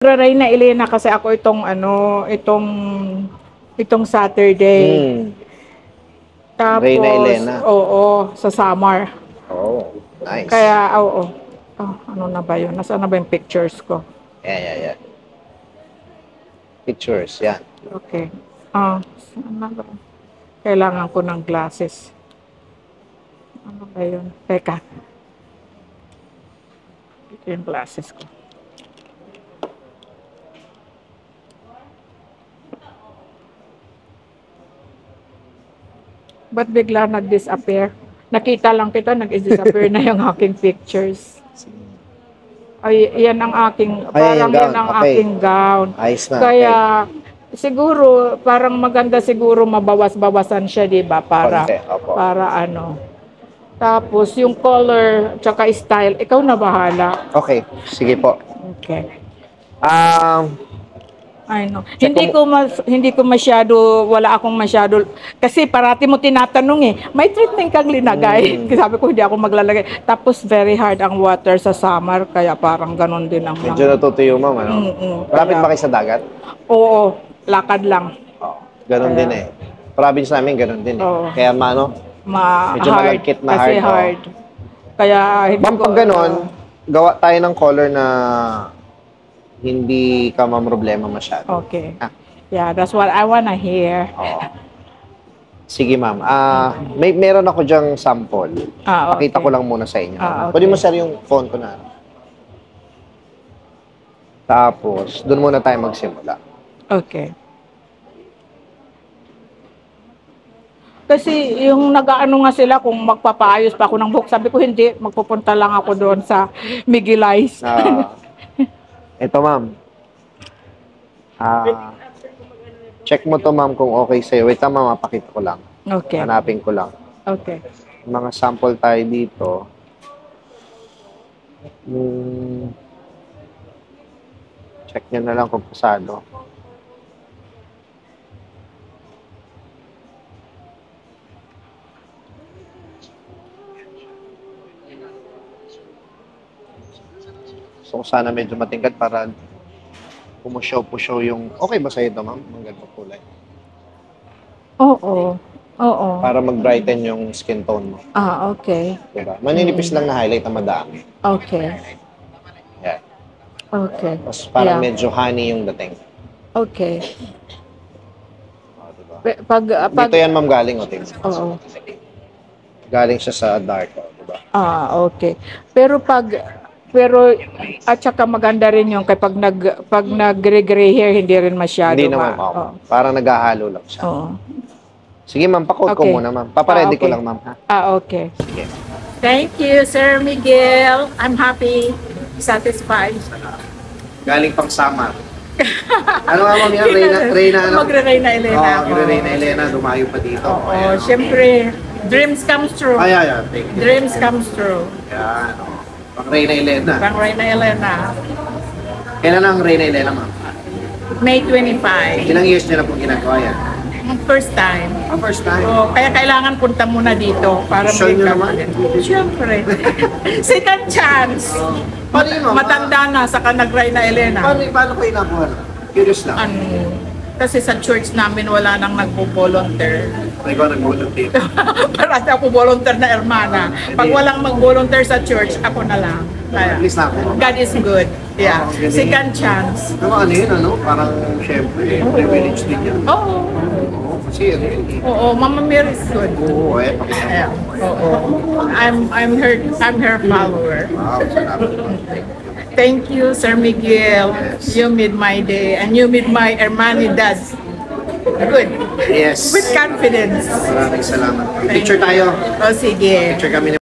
Reyna Elena kasi ako itong Saturday. Tapos, Reyna Elena. oo, sa Samar. Oh, nice. Kaya, oo. Oh, ano na ba yun? Nasaan na ba yung pictures ko? Yeah. Pictures, yan. Okay. Saan na ba? Kailangan ko ng glasses. Ano ba yun? Teka. Ito yung glasses ko. Ba't bigla nag-disappear? Nakita lang kita, nag-disappear na yung aking pictures. Ay, yan ang aking, parang yan ang aking gown. Ayos na. Kaya, siguro, parang maganda siguro mabawas-bawasan siya, di ba? Para ano. Tapos, yung color, tsaka style, ikaw na bahala. Okay, sige po. Okay. I know. Hindi ko masyado, wala akong masyado, kasi parati mo tinatanong may treatment kang linagay. Sabi ko, hindi ako maglalagay. Tapos, very hard ang water sa summer, kaya parang ganon din ang medyo natutuyo, ma'am, ano? Malapit ba kayo sa dagat? Oo, lakad lang. Ganon din Province namin, ganon din Kaya medyo malagkit na kasi hard. Kaya, ma'am, pag ganon, gawa tayo ng color na hindi ka problema masyado. Okay. Yeah, that's what I wanna hear. Sige, ma'am. Meron ako dyang sample. Okay. Pakita ko lang muna sa inyo. Okay. Pwede mo share yung phone ko na. Tapos, doon muna tayo magsimula. Okay. Kasi yung nag-aano nga sila kung magpapaayos pa ako ng buhok, sabi ko hindi, magpupunta lang ako doon sa Miguelize. Ito, ma'am. Check mo to, ma'am, kung okay sa'yo. Wait lang, ma'am, mapakita ko lang. Okay. Hanapin ko lang. Okay. Mga sample tayo dito. Check nyo na lang kung pasado. So, sana medyo matingkad para pumusyaw yung... Okay ba sa'yo ito, ma'am? Ang ganda kulay. Oo. Para mag-brighten yung skin tone mo. Okay. Diba? Maninipis lang na highlight na madami. Okay. Yan. Okay. Tapos parang medyo honey yung dating. Okay. Diba? Dito yan, ma'am, galing. Tingnan. Oo. Galing siya sa dark. Diba? Okay. Pero at saka maganda rin yung kapag pag nag-gray hair, hindi rin masyado. Hindi naman, parang naghahalo lang siya. Sige, ma'am, pa-coat ko muna, ma'am. Papaready ko lang, ma'am. Okay. Sige. Thank you, Sir Miguel. I'm happy, satisfied. Galing pang Samar. Ano nga, ma'am, yan? Reyna, ano? Magre-Reyna Elena. Magre-Reyna Elena, dumayo pa dito. Siyempre, dreams comes true. Thank you. Dreams comes true. Yan, pang Reyna Elena. Pang Reyna Elena. Kailan ang Reyna Elena, ma'am? May 25. Ilang years niyo na po ginagawa yan? First time. First time? Kaya kailangan punta muna dito para sure nyo naman? Siyempre. Second chance. Paano yun, ma'am? Matanda na, saka nag-Reyna Elena. Paano kayo nakuha? Curious lang. Kasi sa church namin wala nang nagpo-volunteer. Ikaw nag-volunteer? Parati ako volunteer na hermana. Pag walang mag-volunteer sa church, ako na lang. Kaya, at least na ako. God is good. Yeah. Second chance. Ano yun, ano? Parang, syempre, privilege din yan. Oo. Kasi ano yun. Oo, Mama Mary is good. Oo, pakita mo. Oo. I'm her follower. Wow, salamat. Thank you, Sir Miguel. Yes. You made my day and you made my hermani dad good. Yes. With confidence. Maraming salamat. Picture tayo. Sige. Picture kami.